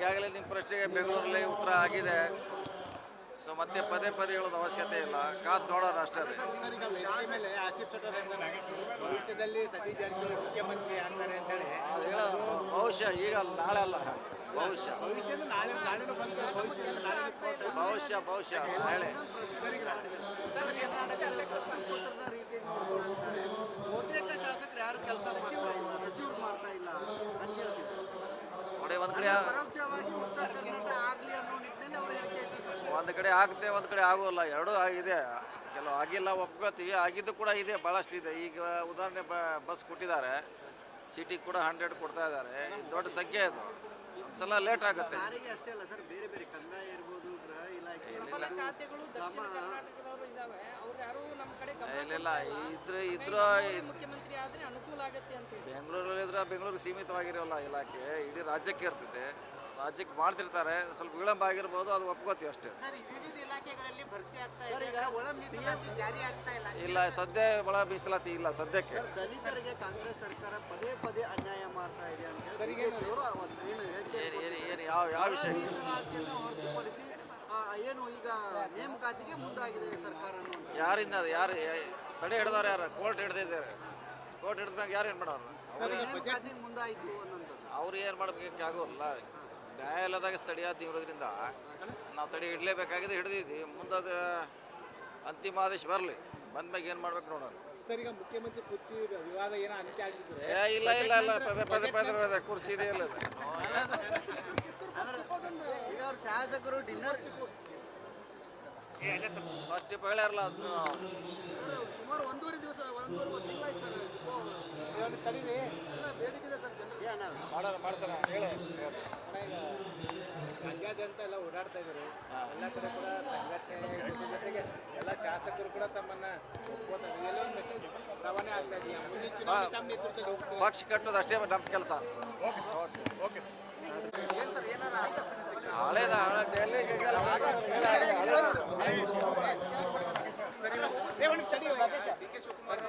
ಈಗಾಗಲೇ ನಿಮ್ಮ ಪ್ರಶ್ನೆಗೆ ಬೆಂಗಳೂರಲ್ಲಿ ಉತ್ತರ ಆಗಿದೆ. ಸೊ ಮತ್ತೆ ಪದೇ ಪದೇ ಹೇಳೋದು ಅವಶ್ಯಕತೆ ಇಲ್ಲ, ಕಾದು ನೋಡೋಣ ಅಷ್ಟೇ. ಅದು ಹೇಳೋ ಬಹುಶಃ ಈಗ ಅಲ್ಲ, ನಾಳೆ ಅಲ್ಲ, ಬಹುಶಃ ಹೇಳಿ. ನೋಡಿ, ಒಂದು ಕಡೆ ಆಗುತ್ತೆ, ಒಂದು ಕಡೆ ಆಗೋಲ್ಲ, ಎರಡೂ ಇದೆ. ಕೆಲವು ಆಗಿಲ್ಲ ಒಪ್ಕೋತೀವಿ, ಆಗಿದ್ದು ಕೂಡ ಇದೆ, ಭಾಳಷ್ಟು ಇದೆ. ಈಗ ಉದಾಹರಣೆ ಬಸ್ ಕೊಟ್ಟಿದ್ದಾರೆ, ಸಿಟಿಗೆ ಕೂಡ 100 ಕೊಡ್ತಾ ಇದ್ದಾರೆ. ದೊಡ್ಡ ಸಂಖ್ಯೆ ಇದು, ಒಂದ್ಸಲ ಲೇಟ್ ಆಗುತ್ತೆ. ಇಲ್ಲ ಬೆಂಗಳೂರಲ್ಲಿ ಬೆಂಗಳೂರಿಗೆ ಸೀಮಿತವಾಗಿರೋಲ್ಲ ಇಲಾಖೆ, ಇಡೀ ರಾಜ್ಯಕ್ಕೆ ಇರ್ತೈತೆ. ರಾಜ್ಯಕ್ಕೆ ಮಾಡ್ತಿರ್ತಾರೆ, ಸ್ವಲ್ಪ ವಿಳಂಬ ಆಗಿರ್ಬೋದು, ಅದು ಒಪ್ಕೋತೀವಿ ಅಷ್ಟೇ. ಇಲ್ಲ ಸದ್ಯ ಒಳ ಮೀಸಲಾತಿ ಇಲ್ಲ ಸದ್ಯಕ್ಕೆ. ಕಾಂಗ್ರೆಸ್ ಸರ್ಕಾರ ಪದೇ ಪದೇ ಅನ್ಯಾಯ ಮಾಡ್ತಾ ಇದೆ ಅಂತ ಏನು ಯಾವ ವಿಷಯ ಹೊರತುಪಡಿಸಿ ಏನು ಈಗ ನೇಮಕಾತಿಗೆ ಮುಂದಾಗಿದೆ ಸರ್ಕಾರ. ಯಾರಿಂದ ಯಾರು ತಡೆ ಹಿಡಿದವ್ರು? ಯಾರು? ಕೋರ್ಟ್ ಹಿಡ್ದಿದ್ದಾರೆ. ಕೋರ್ಟ್ ಹಿಡಿದ್ಮ್ಯಾಗ ಯಾರು ಏನು ಮಾಡೋರು? ಮುಂದಾಯಿತು ಅನ್ನೋದು ಅವ್ರು ಏನು ಮಾಡ್ಬೇಕು ಆಗೋಲ್ಲ. ನ್ಯಾಯಾಲಯದಾಗ ತಡೆಯಾದ ಇರೋದ್ರಿಂದ ನಾವು ತಡೆ ಹಿಡಲೇಬೇಕಾಗಿದೆ, ಹಿಡಿದಿದ್ವಿ. ಮುಂದದು ಅಂತಿಮ ಆದೇಶ ಬರಲಿ, ಬಂದ್ಮ್ಯಾಗ ಏನು ಮಾಡ್ಬೇಕು ನೋಡೋಣ. ಮುಖ್ಯಮಂತ್ರಿ ಕುರ್ಚಿ ವಿವಾದ ಏನೋ ಅಂತ್ಯ ಆಗಿದ್ದು? ಇಲ್ಲ ಇಲ್ಲ ಇಲ್ಲ, ಪದೇ ಕುರ್ಚಿ ಇದೆ. ಇಲ್ಲ ಶಾಸಕರು ಡಿನ್ನರ್ ಫಸ್ಟ್ ಹೇಳ್ಯಾರಲ್ಲ, ಅದು ಸುಮಾರು 1.5 ದಿವಸ 1.5 ತಿಂಗಳಾಯ್ತು ಸರ್. ಕರೀರಿ, ಬೇಡಿಕೆ ಸರ್ ಜನರಿಗೆ. ಮಾಡ್ತಾರೆ ಹೇಳಿ. ರಾಜ್ಯಾದ್ಯಂತ ಎಲ್ಲ ಓಡಾಡ್ತಾ ಇದ್ದಾರೆ, ಎಲ್ಲ ಕಡೆ ಕೂಡ ಸಂಘಟನೆ ಜೊತೆಗೆ ಎಲ್ಲ ಶಾಸಕರು ಕೂಡ ತಮ್ಮನ್ನ ಒಪ್ಕೋತಾರೆ. ಎಲ್ಲ ಒಂದು ಮೆಸೇಜ್ ರವಾನೆ ಆಗ್ತಾ ಇದೆಯಾ? ಮುಂದಿನ ಚುನಾವಣೆ ತಮ್ಮ ನೇತೃತ್ವದಲ್ಲಿ ಹೋಗ್ತಾರೆ. ಪಕ್ಷ ಕಟ್ಟೋದು ಅಷ್ಟೇ ನಮ್ಮ ಕೆಲಸ. ಏನು ಸರ್, ಏನಾರ ಆಶ್ವಾಸನೆ ಸಿಗ್ತದೆ? ಹಳೇದ ಡಿ ಕೆ ಶಿವಕುಮಾರ್